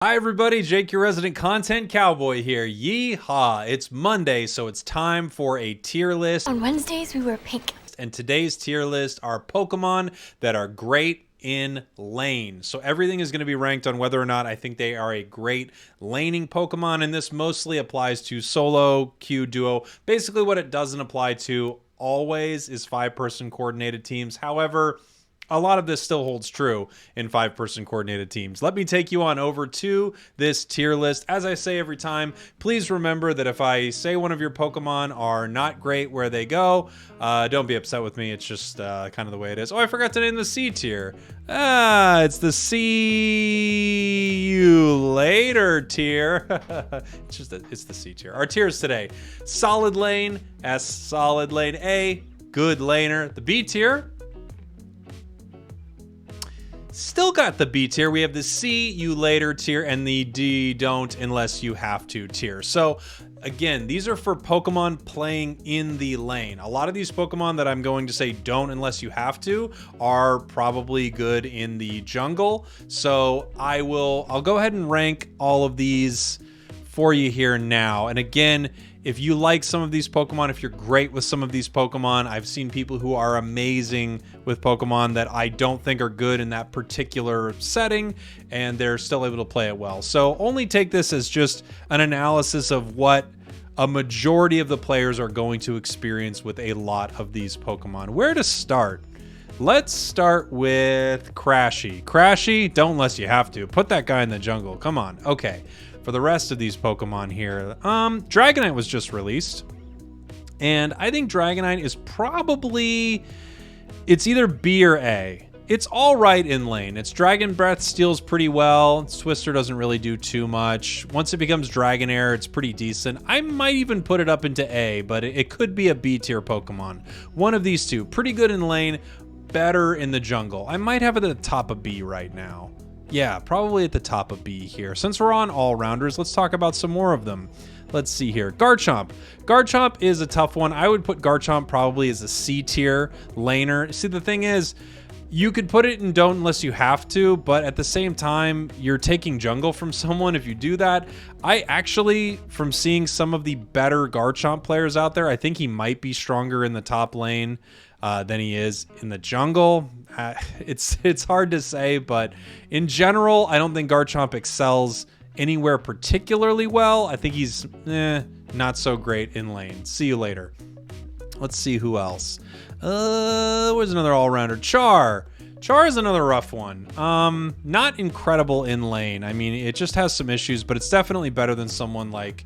Hi everybody, Jake your resident content cowboy here. Yeehaw! It's Monday, so it's time for a tier list. On Wednesdays, we wear pink. And today's tier list are Pokemon that are great in lane. So everything is going to be ranked on whether or not I think they are a great laning Pokemon, and this mostly applies to solo, queue, duo. Basically what it doesn't apply to always is 5-person coordinated teams. However, a lot of this still holds true in 5-person coordinated teams. Let me take you on over to this tier list. As I say every time, please remember that if I say one of your Pokemon are not great where they go, don't be upset with me. It's just kind of the way it is. Oh, I forgot to name the C tier. It's the see you later tier. It's the C tier. Our tiers today: solid lane, S solid lane, A good laner. The B tier, still got the B tier. We have the see you later tier and the D don't unless you have to tier. So again, these are for Pokemon playing in the lane. A lot of these Pokemon that I'm going to say don't unless you have to are probably good in the jungle. So I'll go ahead and rank all of these for you here now. And again, if you like some of these Pokemon, if you're great with some of these Pokemon, I've seen people who are amazing with Pokemon that I don't think are good in that particular setting, and they're still able to play it well. So only take this as just an analysis of what a majority of the players are going to experience with a lot of these Pokemon. Where to start? Let's start with Crashy. Crashy, don't unless you have to. Put that guy in the jungle. Come on. Okay. For the rest of these Pokemon here, Dragonite was just released, and I think Dragonite is probably, it's either B or A. It's all right in lane. Its Dragon Breath steals pretty well. Twister doesn't really do too much. Once it becomes Dragonair, it's pretty decent. I might even put it up into A, but it could be a B tier Pokemon. One of these two. Pretty good in lane, better in the jungle. I might have it at the top of B right now. Yeah, probably at the top of B here. Since we're on all-rounders, let's talk about some more of them. Let's see here. Garchomp. Garchomp is a tough one. I would put Garchomp probably as a C tier laner. See, the thing is, you could put it in don't unless you have to, but at the same time, you're taking jungle from someone if you do that. I actually, from seeing some of the better Garchomp players out there, I think he might be stronger in the top lane than he is in the jungle. It's hard to say, but in general, I don't think Garchomp excels anywhere particularly well. I think he's not so great in lane. See you later. Let's see who else. Where's another all-rounder? Char. Char is another rough one. Not incredible in lane. I mean, it just has some issues, but it's definitely better than someone like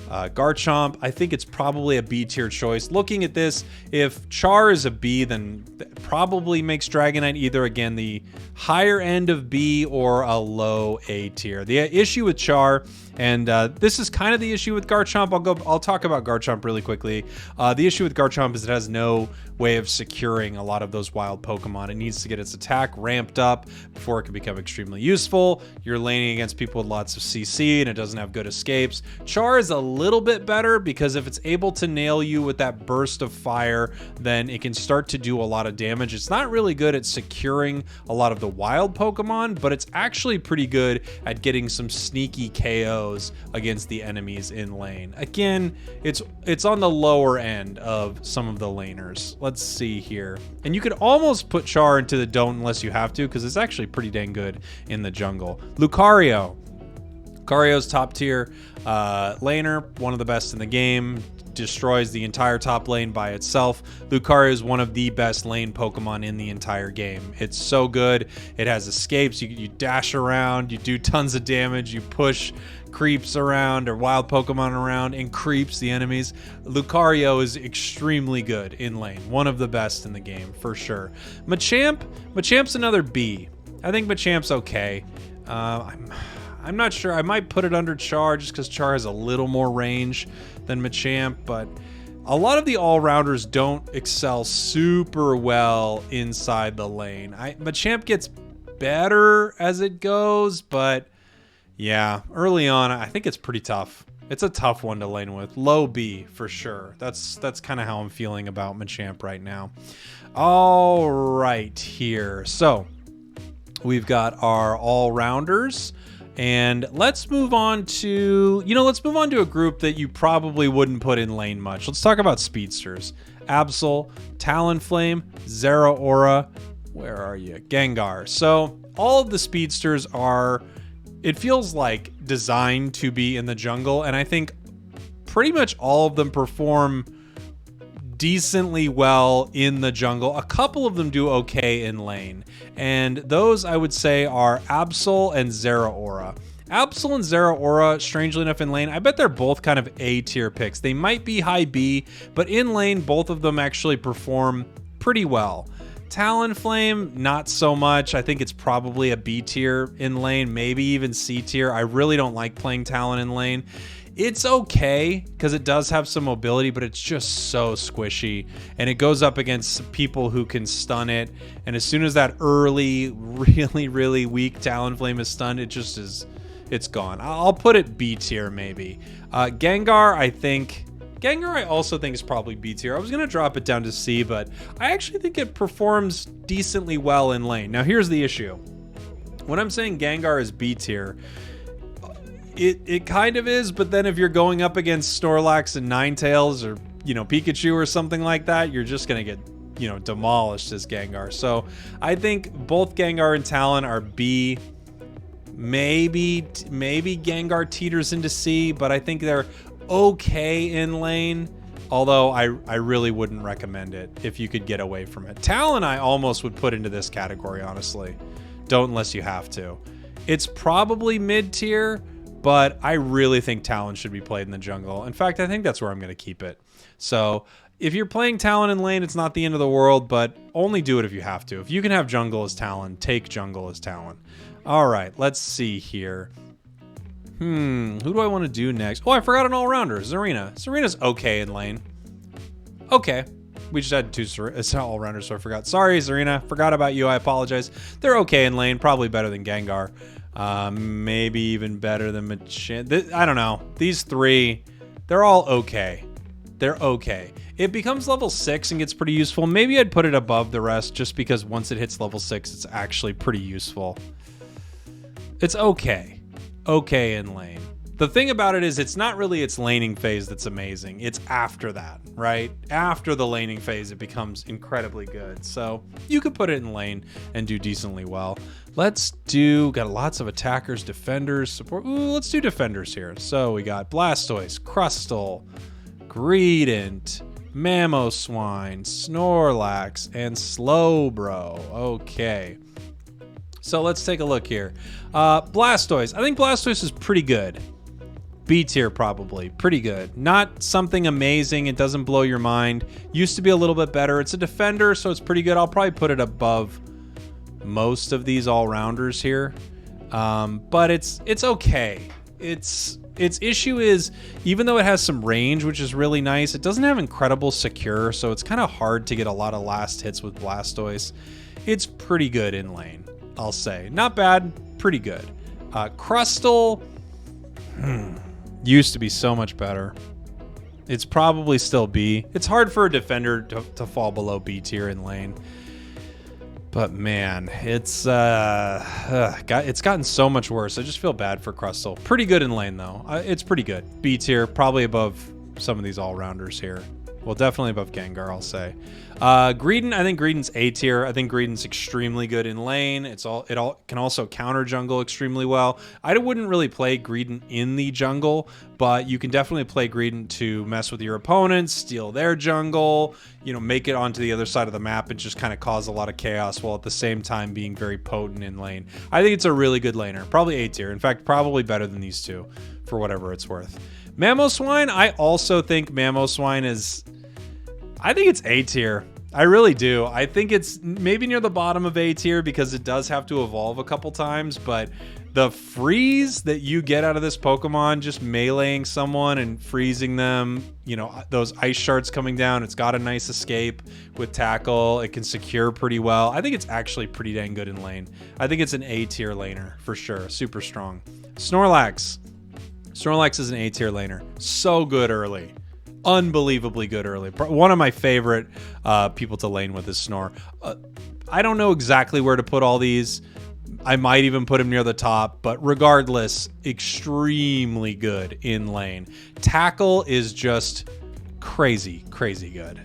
Garchomp. I think it's probably a B tier choice. Looking at this, if Char is a B, then that probably makes Dragonite either, again, the higher end of B or a low A tier. The issue with Char, and this is kind of the issue with Garchomp. I'll talk about Garchomp really quickly. The issue with Garchomp is it has no way of securing a lot of those wild Pokemon. It needs to get its attack ramped up before it can become extremely useful. You're laning against people with lots of CC, and it doesn't have good escapes. Char is a little bit better because if it's able to nail you with that burst of fire, then it can start to do a lot of damage. It's not really good at securing a lot of the wild Pokemon, but it's actually pretty good at getting some sneaky KOs against the enemies in lane. Again, it's on the lower end of some of the laners. Let's see here. And you could almost put Char into the don't unless you have to, because it's actually pretty dang good in the jungle. Lucario. Lucario's top tier laner, one of the best in the game, destroys the entire top lane by itself. Lucario is one of the best lane Pokemon in the entire game. It's so good. It has escapes. You dash around, you do tons of damage, you push creeps around or wild Pokemon around and creeps the enemies. Lucario is extremely good in lane. One of the best in the game for sure. Machamp's another B. I think Machamp's okay. I'm not sure. I might put it under Char just because Char has a little more range than Machamp, but a lot of the all-rounders don't excel super well inside the lane. Machamp gets better as it goes, but yeah, early on, I think it's pretty tough. It's a tough one to lane with. Low B for sure. That's kind of how I'm feeling about Machamp right now. All right, here. So we've got our all-rounders. And let's move on to, let's move on to a group that you probably wouldn't put in lane much. Let's talk about Speedsters. Absol, Talonflame, Zeraora, where are you? Gengar. So all of the Speedsters are, it feels like, designed to be in the jungle. And I think pretty much all of them perform decently well in the jungle. A couple of them do okay in lane, and those I would say are Absol and Zeraora. Absol and Zeraora, strangely enough, in lane, I bet they're both kind of A tier picks. They might be high B, but in lane, both of them actually perform pretty well. Talonflame, not so much. I think it's probably a B tier in lane, maybe even C tier. I really don't like playing Talon in lane. It's okay because it does have some mobility, but it's just so squishy, and it goes up against people who can stun it. And as soon as that early, really, really weak Talonflame is stunned, it just is, it's gone. I'll put it B tier maybe. Gengar, Gengar I also think is probably B tier. I was gonna drop it down to C, but I actually think it performs decently well in lane. Now here's the issue. When I'm saying Gengar is B tier, it kind of is, but then if you're going up against Snorlax and Ninetales or, Pikachu or something like that, you're just going to get, demolished as Gengar. So I think both Gengar and Talon are B. Maybe Gengar teeters into C, but I think they're okay in lane. Although I really wouldn't recommend it if you could get away from it. Talon I almost would put into this category, honestly. Don't unless you have to. It's probably mid tier, but I really think Talon should be played in the jungle. In fact, I think that's where I'm going to keep it. So if you're playing Talon in lane, it's not the end of the world, but only do it if you have to. If you can have jungle as Talon, take jungle as Talon. All right, let's see here. Who do I want to do next? Oh, I forgot an all-rounder, Zarina. Zarina's okay in lane. Okay. We just had two all-rounders, so I forgot. Sorry, Zarina. Forgot about you. I apologize. They're okay in lane. Probably better than Gengar. Maybe even better than Machamp. I don't know. These three, they're all okay. They're okay. It becomes level 6 and gets pretty useful. Maybe I'd put it above the rest just because once it hits level 6, it's actually pretty useful. It's okay. Okay in lane. The thing about it is it's not really its laning phase that's amazing. It's after that, right? After the laning phase, it becomes incredibly good. So you could put it in lane and do decently well. Let's do, got lots of attackers, defenders, support. Ooh, let's do defenders here. So we got Blastoise, Crustle, Greedent, Mamoswine, Snorlax, and Slowbro. Okay. So let's take a look here. Blastoise. I think Blastoise is pretty good. B tier probably. Pretty good. Not something amazing. It doesn't blow your mind. Used to be a little bit better. It's a defender, so it's pretty good. I'll probably put it above most of these all-rounders here. But it's okay. Its issue is, even though it has some range, which is really nice, it doesn't have incredible secure, so it's kind of hard to get a lot of last hits with Blastoise. It's pretty good in lane, I'll say. Not bad, pretty good. Crustle used to be so much better. It's probably still B. It's hard for a defender to fall below B tier in lane. But man, it's gotten so much worse. I just feel bad for Crustle. Pretty good in lane though. It's pretty good. B tier, probably above some of these all-rounders here. Well, definitely above Gengar, I'll say. Greedent, I think Greedent's A tier. I think Greedent's extremely good in lane. It can also counter jungle extremely well. I wouldn't really play Greedent in the jungle, but you can definitely play Greedent to mess with your opponents, steal their jungle, make it onto the other side of the map and just kind of cause a lot of chaos while at the same time being very potent in lane. I think it's a really good laner. Probably A tier. In fact, probably better than these two for whatever it's worth. Mamoswine, I also think Mamoswine is... I think it's A tier. I really do. I think it's maybe near the bottom of A tier because it does have to evolve a couple times, but the freeze that you get out of this Pokemon, just meleeing someone and freezing them, those ice shards coming down, it's got a nice escape with tackle. It can secure pretty well. I think it's actually pretty dang good in lane. I think it's an A tier laner for sure. Super strong. Snorlax. Snorlax is an A tier laner. So good early. Unbelievably good early. One of my favorite people to lane with is Snore. I don't know exactly where to put all these. I might even put him near the top, but regardless, extremely good in lane. Tackle is just crazy good.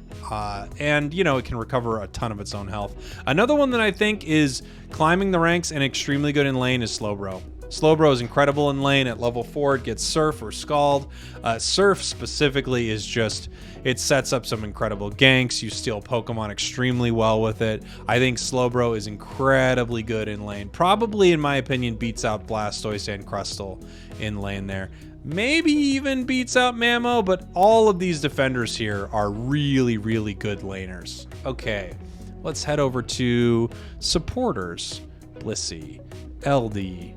And, you know, it can recover a ton of its own health. Another one that I think is climbing the ranks and extremely good in lane is Slowbro. Slowbro is incredible in lane. At level 4, it gets Surf or Scald. Surf specifically is just, it sets up some incredible ganks. You steal Pokemon extremely well with it. I think Slowbro is incredibly good in lane. Probably, in my opinion, beats out Blastoise and Crustle in lane there. Maybe even beats out Mamo, but all of these defenders here are really good laners. Okay, let's head over to supporters. Blissey, LD,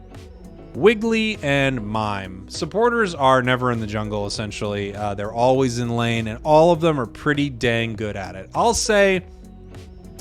Wiggly, and Mime. Supporters are never in the jungle, essentially. They're always in lane, and all of them are pretty dang good at it. I'll say,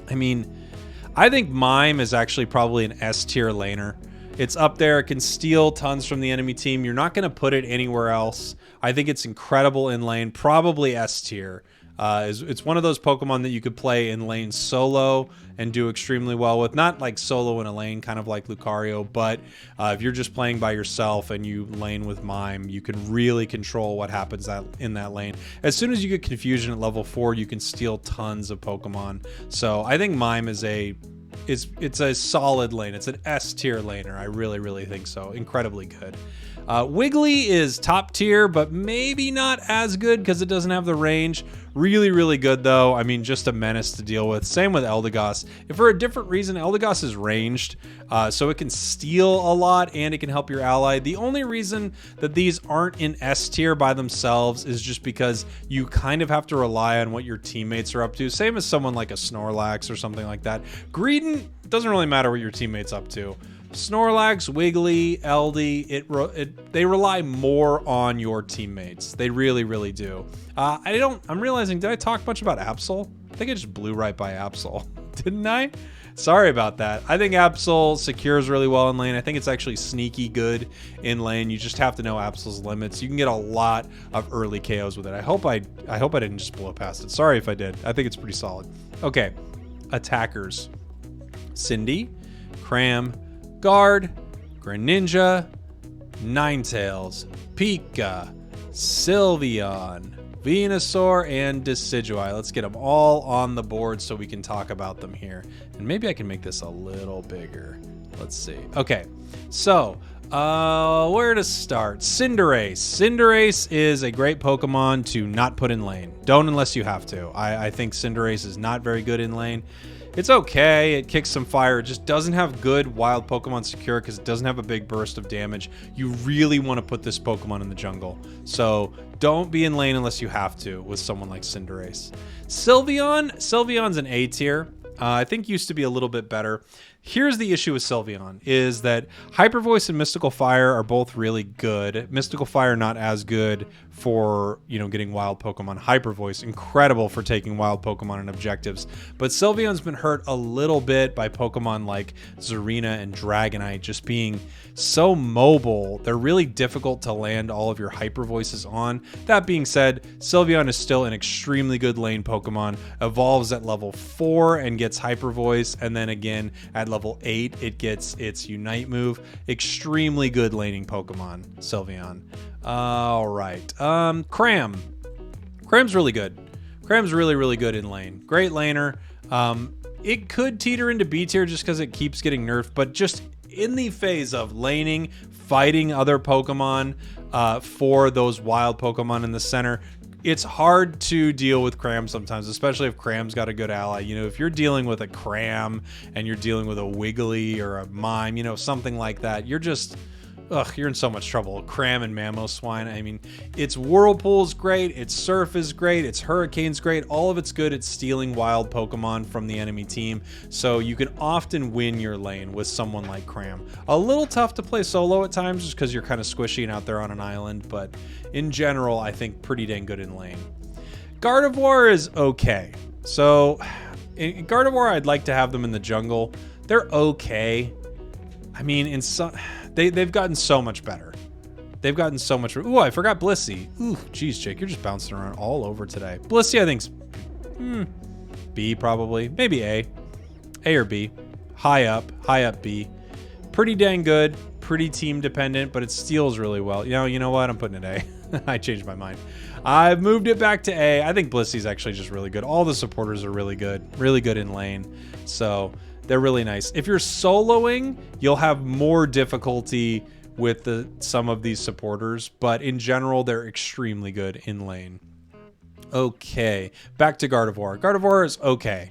I mean, I think Mime is actually probably an S tier laner. It's up there. It can steal tons from the enemy team. You're not going to put it anywhere else. I think it's incredible in lane, probably S tier. It's one of those Pokemon that you could play in lane solo and do extremely well with. Not like solo in a lane, kind of like Lucario, but if you're just playing by yourself and you lane with Mime, you can really control what happens in that lane. As soon as you get confusion at level 4, you can steal tons of Pokemon. So I think Mime is it's a solid lane. It's an S tier laner. I really think so. Incredibly good. Wiggly is top tier, but maybe not as good because it doesn't have the range. Really good though. I mean, just a menace to deal with. Same with Eldegoss. If for a different reason, Eldegoss is ranged, so it can steal a lot and it can help your ally. The only reason that these aren't in S tier by themselves is just because you kind of have to rely on what your teammates are up to. Same as someone like a Snorlax or something like that. Greedent, doesn't really matter what your teammate's up to. Snorlax, Wiggly, LD, they rely more on your teammates. They really do. I'm realizing, did I talk much about Absol? I think I just blew right by Absol, didn't I? Sorry about that. I think Absol secures really well in lane. I think it's actually sneaky good in lane. You just have to know Absol's limits. You can get a lot of early KOs with it. I hope I didn't just blow past it. Sorry if I did. I think it's pretty solid. Okay, attackers. Cindy, Cram, Guard, Greninja, Ninetales, Pika, Sylveon, Venusaur, and Decidueye. Let's get them all on the board so we can talk about them here. And maybe I can make this a little bigger. Let's see. Okay, so where to start? Cinderace. Cinderace is a great Pokemon to not put in lane. Don't unless you have to. I think Cinderace is not very good in lane. It's okay, it kicks some fire. It just doesn't have good wild Pokemon secure because it doesn't have a big burst of damage. You really want to put this Pokemon in the jungle. So don't be in lane unless you have to with someone like Cinderace. Sylveon's an A tier. I think used to be a little bit better. Here's the issue with Sylveon, is that Hyper Voice and Mystical Fire are both really good. Mystical Fire not as good for, you know, getting wild Pokemon. Hyper Voice, incredible for taking wild Pokemon and objectives. But Sylveon's been hurt a little bit by Pokemon like Zarina and Dragonite just being so mobile. They're really difficult to land all of your Hyper Voices on. That being said, Sylveon is still an extremely good lane Pokemon. Evolves at level 4 and gets Hyper Voice, and then again at level 8 it gets its Unite move. Extremely good laning Pokemon, Sylveon. All right, Cram. Cram's really good. Cram's really good in lane. Great laner. It could teeter into B tier just because it keeps getting nerfed, but just in the phase of laning, fighting other Pokemon for those wild Pokemon in the center, it's hard to deal with Cram sometimes, especially if Cram's got a good ally. You know, if you're dealing with a Cram and you're dealing with a Wiggly or a Mime, you know, something like that, you're just, you're in so much trouble. Cram and Mamoswine, I mean, its Whirlpool's great, its Surf is great, its Hurricane's great, all of it's good at stealing wild Pokemon from the enemy team, so you can often win your lane with someone like Cram. A little tough to play solo at times just because you're kind of squishy and out there on an island, but in general, I think pretty dang good in lane. Gardevoir is okay. So, in Gardevoir, I'd like to have them in the jungle. They're okay. I mean, in some... They've gotten so much better. They've gotten so much... Ooh, I forgot Blissey. Ooh, geez, Jake, you're just bouncing around all over today. Blissey, I think's B, probably. Maybe A. A or B. High up B. Pretty dang good, pretty team dependent, but it steals really well. You know what? I'm putting it A. I changed my mind. I've moved it back to A. I think Blissey's actually just really good. All the supporters are really good in lane. So they're really nice. If you're soloing, you'll have more difficulty with some of these supporters, but in general, they're extremely good in lane. Okay, back to Gardevoir. Gardevoir is okay.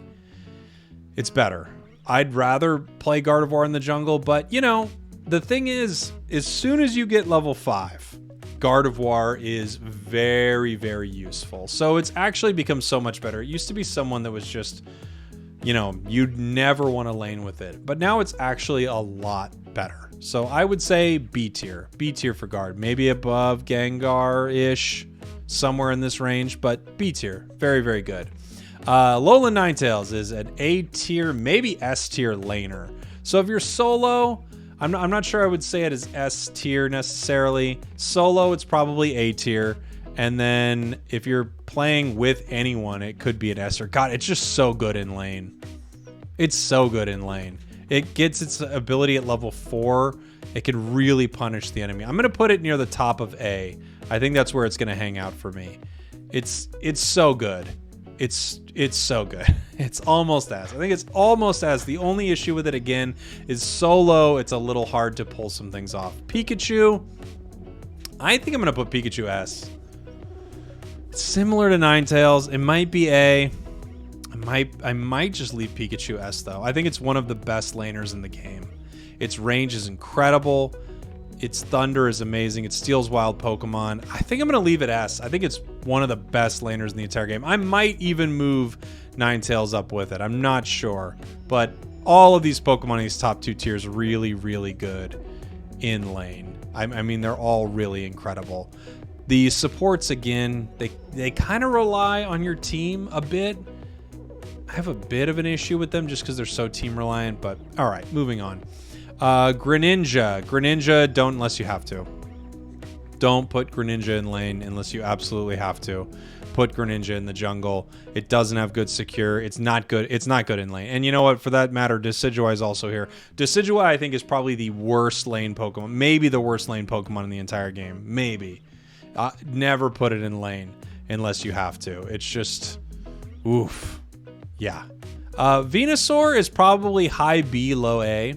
It's better. I'd rather play Gardevoir in the jungle, but you know, the thing is, as soon as you get level 5, Gardevoir is very, very useful. So it's actually become so much better. It used to be someone that was just, you know, you'd never want to lane with it, but now it's actually a lot better. So I would say B tier for guard, maybe above Gengar-ish, somewhere in this range, but B tier, very, very good. Alolan Ninetales is an A tier, maybe S tier laner. So if you're solo, I'm not sure I would say it is S tier necessarily. Solo, it's probably A tier. And then if you're playing with anyone, it could be an S or God, it's just so good in lane. It's so good in lane. It gets its ability at level 4. It can really punish the enemy. I'm going to put it near the top of A. I think that's where it's going to hang out for me. It's so good. It's so good. It's almost as. I think it's almost as. The only issue with it, again, is solo. It's a little hard to pull some things off. Pikachu, I think I'm going to put Pikachu S. It's similar to Ninetales. It might be A. I might just leave Pikachu S, though. I think it's one of the best laners in the game. Its range is incredible. Its thunder is amazing. It steals wild Pokemon. I think I'm going to leave it S. I think it's one of the best laners in the entire game. I might even move Ninetales up with it. I'm not sure. But all of these Pokemon in these top 2 tiers really, really good in lane. I mean, they're all really incredible. The supports, again, they kind of rely on your team a bit. I have a bit of an issue with them just because they're so team reliant, but all right, moving on. Greninja, don't unless you have to. Don't put Greninja in lane unless you absolutely have to. Put Greninja in the jungle. It doesn't have good secure. It's not good. It's not good in lane. And you know what? For that matter, Decidueye is also here. Decidueye, I think, is probably the worst lane Pokemon. Maybe the worst lane Pokemon in the entire game. Maybe. Never put it in lane unless you have to. It's just, oof. Yeah. Venusaur is probably high B, low A.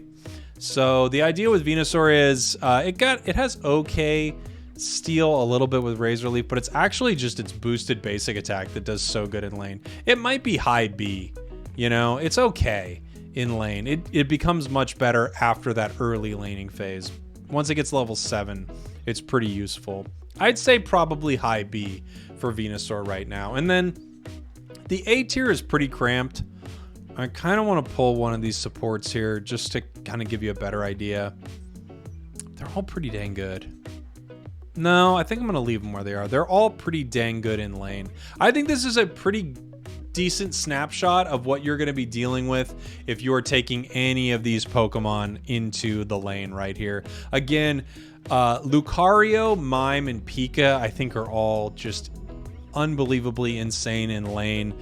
So the idea with Venusaur is it has okay steal a little bit with Razor Leaf, but it's actually just its boosted basic attack that does so good in lane. It might be high B, you know, it's okay in lane. It becomes much better after that early laning phase. Once it gets level 7, it's pretty useful. I'd say probably high B for Venusaur right now. And then the A tier is pretty cramped. I kind of want to pull one of these supports here just to kind of give you a better idea. They're all pretty dang good. No, I think I'm going to leave them where they are. They're all pretty dang good in lane. I think this is a pretty decent snapshot of what you're going to be dealing with if you are taking any of these Pokemon into the lane right here. Again, Lucario, Mime, and Pika, I think are all just unbelievably insane in lane.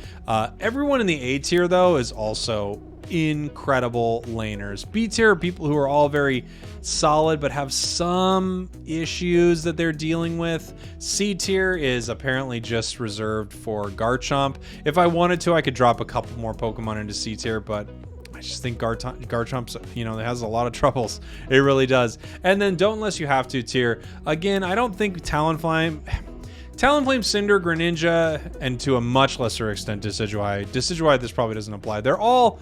Everyone in the A tier, though, is also incredible laners. B tier are people who are all very solid but have some issues that they're dealing with. C tier is apparently just reserved for Garchomp. If I wanted to, I could drop a couple more Pokemon into C tier, but I just think Garchomp's, you know, it has a lot of troubles. It really does. And then don't unless you have to tier. Again, I don't think Talonflame, Cinder, Greninja, and to a much lesser extent Decidueye. Decidueye, this probably doesn't apply. They're all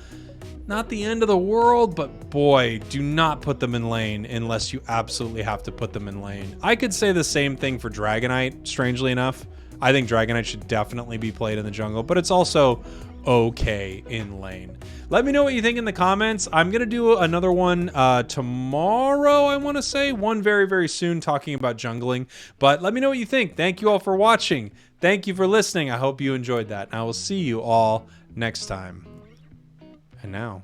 not the end of the world, but boy, do not put them in lane unless you absolutely have to put them in lane. I could say the same thing for Dragonite, strangely enough. I think Dragonite should definitely be played in the jungle, but it's also okay in lane. Let me know what you think in the comments. I'm gonna do another one tomorrow, I want to say, one very, very soon, talking about jungling, but let me know what you think. Thank you all for watching. Thank you for listening. I hope you enjoyed that, and I will see you all next time. And now,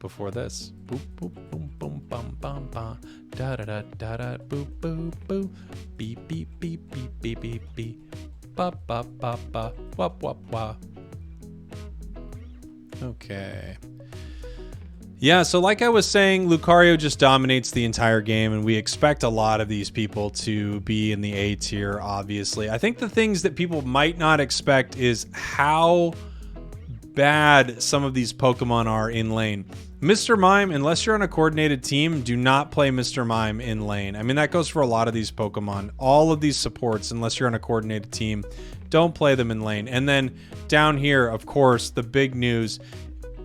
before this, boop boop boom boom bum bum ba da da da da da boop boop boop beep beep beep beep beep beep beep ba ba ba ba wop wop wah. Okay. Yeah, so like I was saying, Lucario just dominates the entire game, and we expect a lot of these people to be in the A tier, obviously. I think the things that people might not expect is how bad some of these Pokemon are in lane. Mr. Mime, unless you're on a coordinated team, do not play Mr. Mime in lane. I mean, that goes for a lot of these Pokemon. All of these supports, unless you're on a coordinated team, don't play them in lane. And then down here, of course, the big news,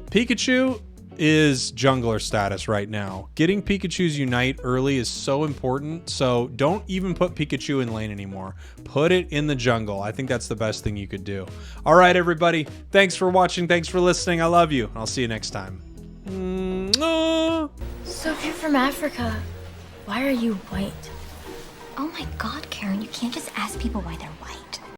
Pikachu is jungler status right now. Getting Pikachu's Unite early is so important, so don't even put Pikachu in lane anymore. Put it in the jungle. I think that's the best thing you could do. All right, everybody. Thanks for watching. Thanks for listening. I love you. I'll see you next time. So if you're from Africa, why are you white? Oh my god, Karen, you can't just ask people why they're white.